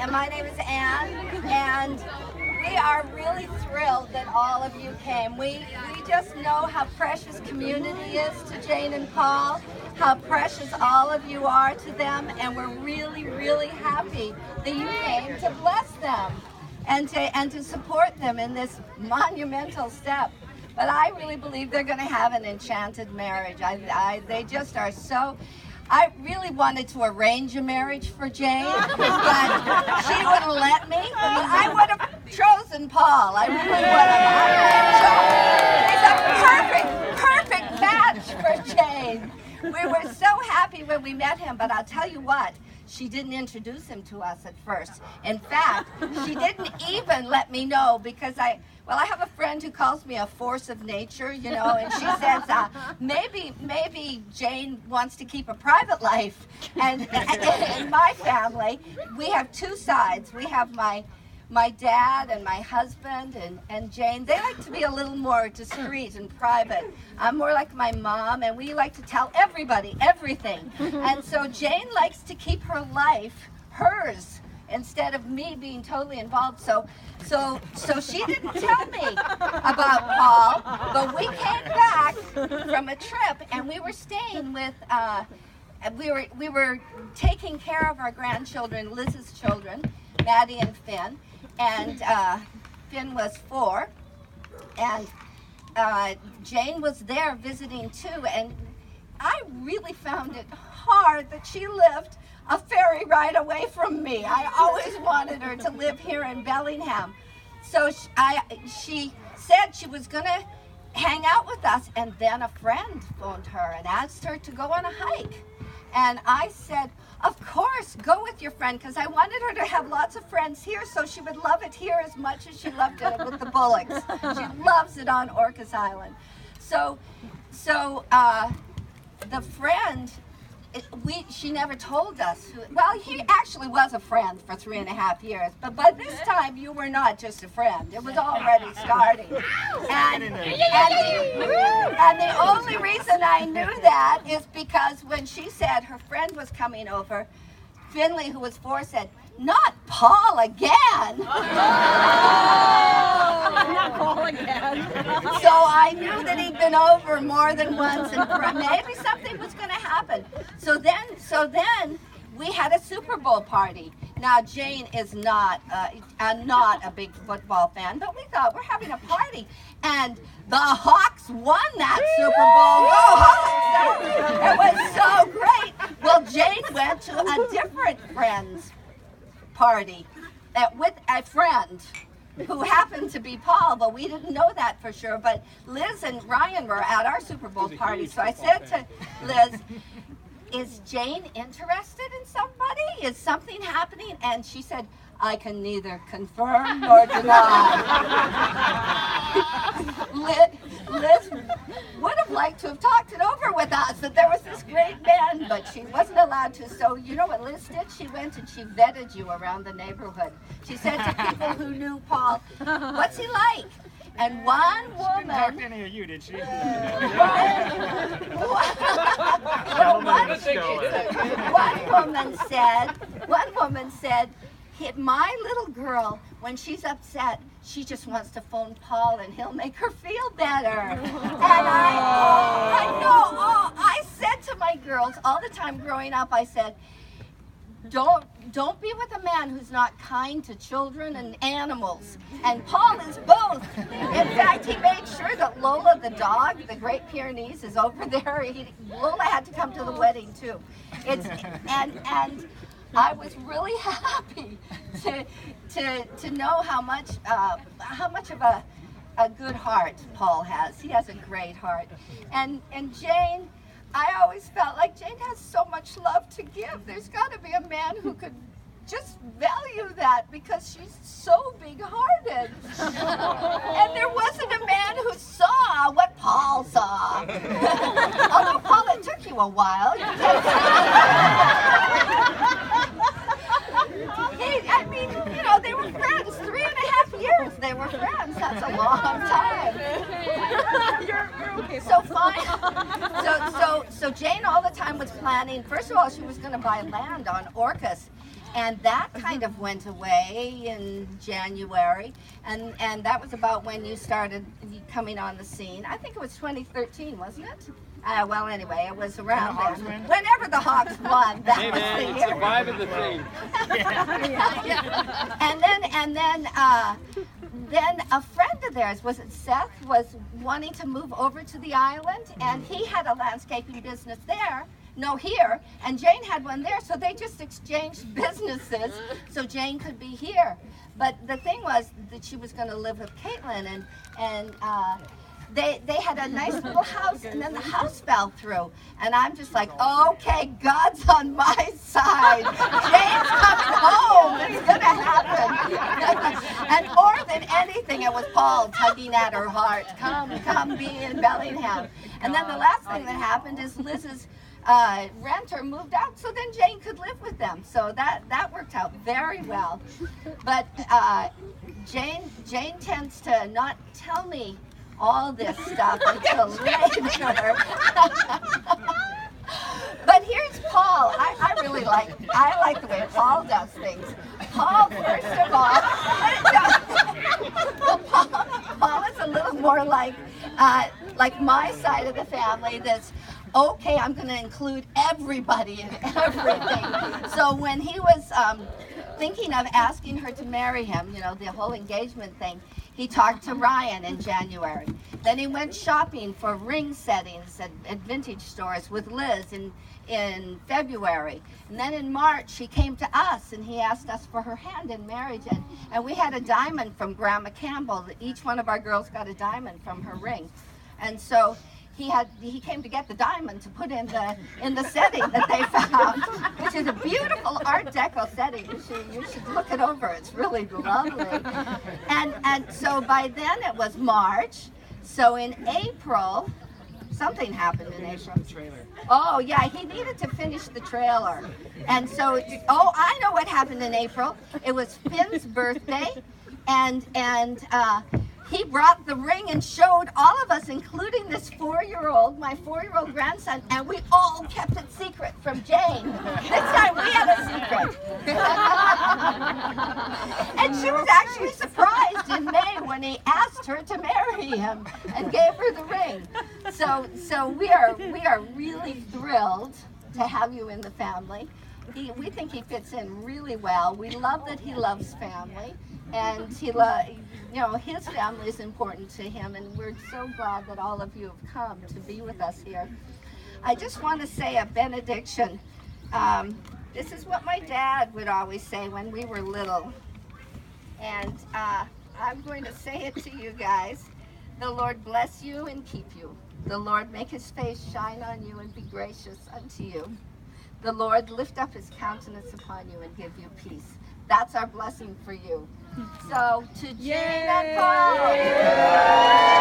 and my name is Ann, and we are really thrilled that all of you came. We just know how precious community is to Jane and Paul, how precious all of you are to them, and we're really, really happy that you came to bless them and to support them in this monumental step. But I really believe they're going to have an enchanted marriage. They just are so... I really wanted to arrange a marriage for Jane, but she wouldn't let me. But I would have chosen Paul. I really would have. He's a perfect match for Jane. We were so happy when we met him, but I'll tell you what, she didn't introduce him to us at first. In fact, she didn't even let me know because I have a friend who calls me a force of nature, you know, and she says, maybe Jane wants to keep a private life. And in my family, we have two sides. We have my dad and my husband and Jane. They like to be a little more discreet and private. I'm more like my mom, and we like to tell everybody everything. And so Jane likes to keep her life hers instead of me being totally involved. So she didn't tell me about Paul, but we came back from a trip and we were staying with we were taking care of our grandchildren, Liz's children, Maddie and Finn, and Finn was 4, and Jane was there visiting too, and I really found it hard that she lived a ferry ride away from me. I always wanted her to live here in Bellingham. So she said she was going to hang out with us, and then a friend phoned her and asked her to go on a hike. And I said, of course, go with your friend, because I wanted her to have lots of friends here so she would love it here as much as she loved it with the Bullocks. She loves it on Orcas Island. So the friend, she never told us well, he actually was a friend for 3.5 years, but by this time you were not just a friend. It was already starting. And the only reason I knew that is because when she said her friend was coming over, Finley, who was 4, said, "Not Paul again." Not Paul again. So I knew that he'd been over more than once, and maybe something was going to happen. So then we had a Super Bowl party. Now Jane is not a big football fan, but we thought we're having a party, and the Hawks won that Super Bowl. Go Hawks! It was so great. Well, Jane went to a different friend's party with a friend who happened to be Paul, but we didn't know that for sure. But Liz and Ryan were at our Super Bowl party, so I said to Liz, "Is Jane interested in somebody? Is something happening?" And she said, "I can neither confirm nor deny." Liz would have liked to have talked it over with us, that there was this great man, but she wasn't allowed to. So you know what Liz did? She went and she vetted you around the neighborhood. She said to people who knew Paul, "What's he like?" And one woman... She didn't talk to any of you, did she? One woman said, "My little girl, when she's upset, she just wants to phone Paul and he'll make her feel better." And I said to my girls all the time growing up, I said, don't be with a man who's not kind to children and animals. And Paul is both. In fact, he made sure that Lola the dog, the Great Pyrenees, is over there. Lola had to come to the wedding too. And I was really happy to know how much of a good heart Paul has. He has a great heart. And Jane, I always felt like Jane has so much love to give. There's got to be a man who could just value that, because she's so big-hearted. And there wasn't a man who saw what Paul saw. Although, Paul, it took you a while. I mean, you know, they were friends. 3.5 years they were friends. That's a long time. You're okay. So fine. So Jane all the time was planning. First of all, she was going to buy land on Orcas, And that kind of went away in January, and that was about when you started coming on the scene. I think it was 2013, wasn't it? Well, anyway, it was around then. Whenever the Hawks won, that was the year. Surviving the thing. Then a friend of theirs, was it Seth, was wanting to move over to the island, and he had a landscaping business there. No, here, and Jane had one there, so they just exchanged businesses so Jane could be here. But the thing was that she was going to live with Caitlin, and they had a nice little house, and then the house fell through, and I'm just like, okay, God's on my side. Jane's coming home. It's going to happen. And more than anything, it was Paul tugging at her heart. Come be in Bellingham. And then the last thing that happened is Liz's renter moved out, so then Jane could live with them. So that worked out very well. But Jane tends to not tell me all this stuff until later. But here's Paul. I really like the way Paul does things. Paul, first of all, Paul is a little more like my side of the family. That's okay. I'm going to include everybody in everything. So when he was thinking of asking her to marry him, you know, the whole engagement thing, he talked to Ryan in January. Then he went shopping for ring settings at vintage stores with Liz in February. And then in March, he came to us and he asked us for her hand in marriage. And we had a diamond from Grandma Campbell. Each one of our girls got a diamond from her ring. And so he came to get the diamond to put in the setting that they found, which is a beautiful Art Deco setting. You should look it over. It's really lovely. And so by then it was March. So in April, something happened in April. Oh yeah, he needed to finish the trailer. And so I know what happened in April. It was Finn's birthday, and he brought the ring and showed all of us, including this my 4-year-old grandson, and we all kept it secret from Jane. This time we had a secret. And she was actually surprised in May when he asked her to marry him and gave her the ring. So we are really thrilled to have you in the family. We think he fits in really well. We love that he loves family, and his family is important to him, and we're so glad that all of you have come to be with us here. I just want to say a benediction. This is what my dad would always say when we were little, and I'm going to say it to you guys. The Lord bless you and keep you. The Lord make his face shine on you and be gracious unto you. The Lord lift up his countenance upon you and give you peace. That's our blessing for you. So to Jane and Paul.